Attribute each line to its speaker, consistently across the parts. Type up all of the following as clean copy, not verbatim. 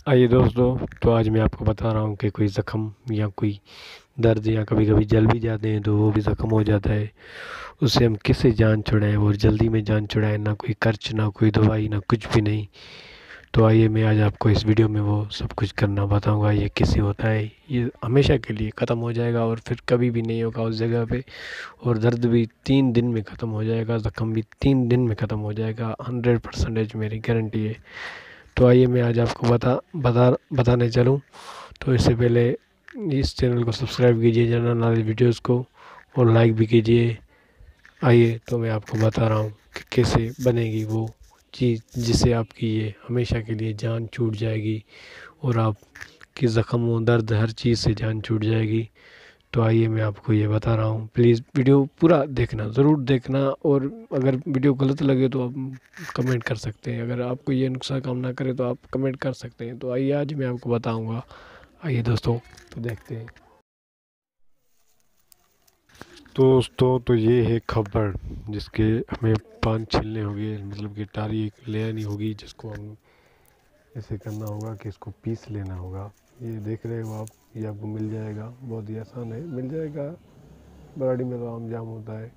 Speaker 1: आइए दोस्तों, तो आज मैं आपको बता रहा हूँ कि कोई ज़ख़म या कोई दर्द या कभी कभी जल भी जाते हैं तो वो भी ज़ख़म हो जाता है। उससे हम कैसे जान छुड़ाएं और जल्दी में जान छुड़ाएं, ना कोई खर्च ना कोई दवाई ना कुछ भी नहीं। तो आइए मैं आज आपको इस वीडियो में वो सब कुछ करना बताऊंगा। ये कैसे होता है, ये हमेशा के लिए ख़त्म हो जाएगा और फिर कभी भी नहीं होगा उस जगह पे। और दर्द भी 3 दिन में ख़त्म हो जाएगा, ज़ख़म भी 3 दिन में ख़त्म हो जाएगा, 100% मेरी गारंटी है। तो आइए मैं आज आपको बताने चलूँ। तो इससे पहले इस चैनल को सब्सक्राइब कीजिए, जनरल नॉलेज वीडियोज़ को, और लाइक भी कीजिए। आइए तो मैं आपको बता रहा हूँ कि कैसे बनेगी वो चीज़ जिससे आपकी ये हमेशा के लिए जान छूट जाएगी और आपकी ज़ख़म दर्द हर चीज़ से जान छूट जाएगी। तो आइए मैं आपको ये बता रहा हूँ, प्लीज़ वीडियो पूरा देखना, ज़रूर देखना। और अगर वीडियो गलत लगे तो आप कमेंट कर सकते हैं, अगर आपको ये नुकसान काम ना करे तो आप कमेंट कर सकते हैं। तो आइए आज मैं आपको बताऊँगा। आइए दोस्तों, तो देखते हैं। तो दोस्तों, तो ये है खब्बड़, जिसके हमें पान छीलने होंगे, मतलब कि टारी एक ले आनी होगी, जिसको हम ऐसे करना होगा कि इसको पीस लेना होगा। ये देख रहे हो आप, ये आपको मिल जाएगा, बहुत ही आसान है, मिल जाएगा। बराड़ी में तो आम जाम होता है।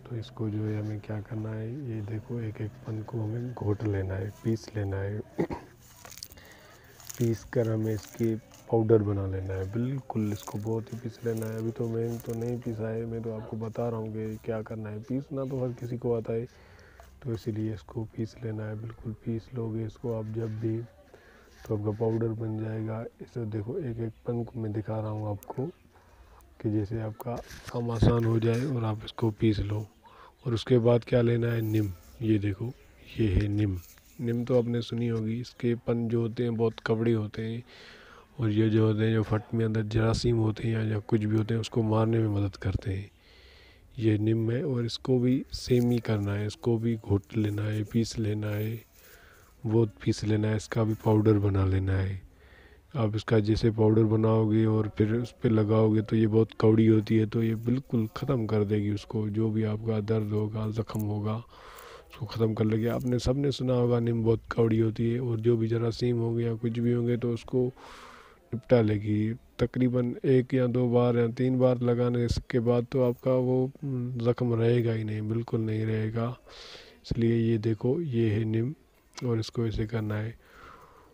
Speaker 1: तो इसको जो है हमें क्या करना है, ये देखो, एक एक पन को हमें घोट लेना है, पीस लेना है। पीस कर हमें इसकी पाउडर बना लेना है, बिल्कुल इसको बहुत ही पीस लेना है। अभी तो मैं तो नहीं पीसा है, मैं तो आपको बता रहा हूँ कि क्या करना है। पीसना तो हर किसी को आता है, तो इसीलिए इसको पीस लेना है। बिल्कुल पीस लोगे इसको आप जब भी, तो आपका पाउडर बन जाएगा। इसे देखो, एक एक पन को मैं दिखा रहा हूँ आपको, कि जैसे आपका काम आसान हो जाए और आप इसको पीस लो। और उसके बाद क्या लेना है, नीम। ये देखो, ये है नीम। नीम तो आपने सुनी होगी, इसके पन जो होते हैं बहुत कवड़े होते हैं, और ये जो होते हैं, जो फट में अंदर जरासीम होते हैं या कुछ भी होते हैं, उसको मारने में मदद करते हैं। ये नीम है, और इसको भी सेम ही करना है, इसको भी घोट लेना है, पीस लेना है, बहुत पीस लेना है, इसका भी पाउडर बना लेना है। आप इसका जैसे पाउडर बनाओगे और फिर उस पर लगाओगे तो ये बहुत कौड़ी होती है, तो ये बिल्कुल ख़त्म कर देगी उसको, जो भी आपका दर्द होगा, ज़ख़म होगा, उसको ख़त्म कर लेगी। आपने सबने सुना होगा, नीम बहुत कौड़ी होती है, और जो भी जरासीम होंगे या कुछ भी होंगे तो उसको निपटा लेगी। तकरीबन 1 या 2 बार या 3 बार लगाने के बाद तो आपका वो ज़ख़म रहेगा ही नहीं, बिल्कुल नहीं रहेगा। इसलिए ये देखो, ये है नीम, और इसको ऐसे करना है।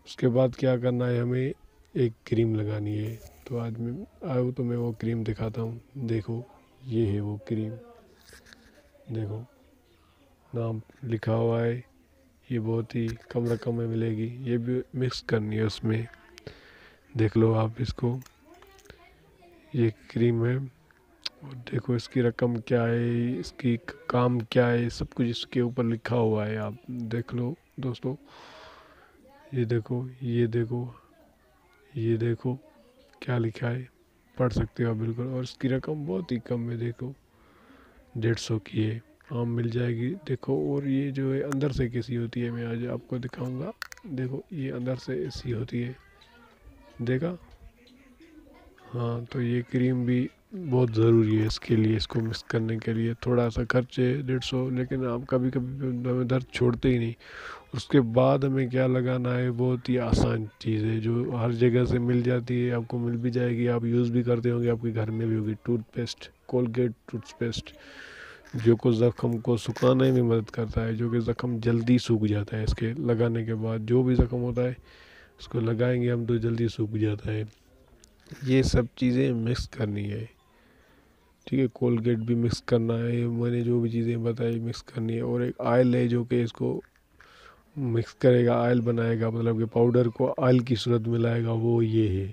Speaker 1: उसके बाद क्या करना है, हमें एक क्रीम लगानी है। तो आज मैं आऊँ तो मैं वो क्रीम दिखाता हूँ। देखो, ये है वो क्रीम, देखो नाम लिखा हुआ है। ये बहुत ही कम रकम में मिलेगी, ये भी मिक्स करनी है उसमें। देख लो आप इसको, ये क्रीम है। और देखो इसकी रकम क्या है, इसकी काम क्या है, सब कुछ इसके ऊपर लिखा हुआ है, आप देख लो दोस्तों। ये देखो, ये देखो, ये देखो क्या लिखा है, पढ़ सकते हो आप बिल्कुल। और इसकी रकम बहुत ही कम है, देखो 150 की है, आम मिल जाएगी। देखो, और ये जो है अंदर से कैसी होती है, मैं आज आपको दिखाऊंगा। देखो, ये अंदर से ऐसी होती है, देखा। हाँ, तो ये क्रीम भी बहुत ज़रूरी है इसके लिए, इसको मिक्स करने के लिए थोड़ा सा खर्च है 150, लेकिन आप कभी कभी हमें दर्द छोड़ते ही नहीं। उसके बाद हमें क्या लगाना है, बहुत ही आसान चीज़ है, जो हर जगह से मिल जाती है, आपको मिल भी जाएगी, आप यूज़ भी करते होंगे, आपके घर में भी होगी। टूथपेस्ट, कोलगेट टूथपेस्ट, जो को ज़ख़म को सुखाने में मदद करता है, जो कि ज़ख़म जल्दी सूख जाता है इसके लगाने के बाद। जो भी ज़ख़म होता है, उसको लगाएंगे हम तो जल्दी सूख जाता है। ये सब चीज़ें मिक्स करनी है, ठीक है। कोलगेट भी मिक्स करना है, मैंने जो भी चीज़ें बताई मिक्स करनी है। और एक ऑयल है जो कि इसको मिक्स करेगा, ऑयल बनाएगा, मतलब कि पाउडर को ऑयल की सूरत में लाएगा, वो ये है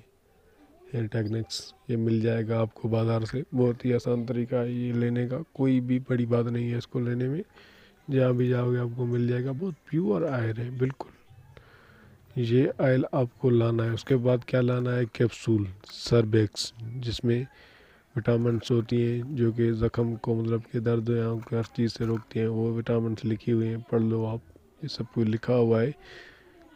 Speaker 1: हेयर टेक्निक्स। ये मिल जाएगा आपको बाज़ार से, बहुत ही आसान तरीका है ये लेने का, कोई भी बड़ी बात नहीं है इसको लेने में। जहाँ भी जाओगे आपको मिल जाएगा, बहुत प्योर ऑयल है बिल्कुल। ये ऑयल आपको लाना है। उसके बाद क्या लाना है, कैप्सूल सर्बेक्स, जिसमें विटामिन्स होती हैं, जो कि ज़ख़म को, मतलब कि दर्द या हर चीज़ से रोकती हैं। वो विटामिन्स लिखी हुई हैं, पढ़ लो आप, ये सब कुछ लिखा हुआ है।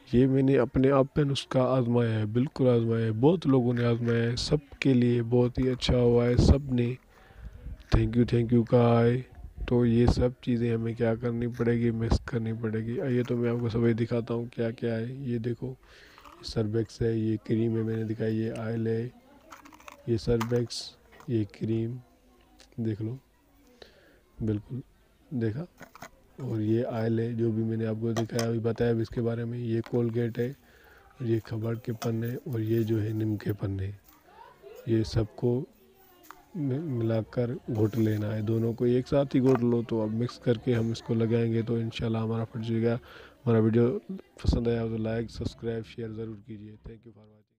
Speaker 1: ये मैंने अपने आप पे नुस्खा आजमाया है, बिल्कुल आजमाया है, बहुत लोगों ने आजमाया है, सबके लिए बहुत ही अच्छा हुआ है, सब ने थैंक यू कहा है। तो ये सब चीज़ें हमें क्या करनी पड़ेगी, मिक्स करनी पड़ेगी। आइए तो मैं आपको सभी दिखाता हूँ क्या क्या है। ये देखो, सर्बेक्स है, ये क्रीम है मैंने दिखाई, ये ऑयल है, ये सर्बेक्स, ये क्रीम देख लो, बिल्कुल देखा। और ये ऑयल है जो भी मैंने आपको दिखाया अभी बताया अभी इसके बारे में। ये कोलगेट है और ये खबर के पन्ने और ये जो है नीम के पन्ने, ये सबको मिलाकर घोट लेना है। दोनों को एक साथ ही घोट लो। तो अब मिक्स करके हम इसको लगाएंगे तो इंशाल्लाह हमारा फट जाएगा। हमारा वीडियो पसंद आया तो लाइक सब्सक्राइब शेयर ज़रूर कीजिए। Thank you for watching.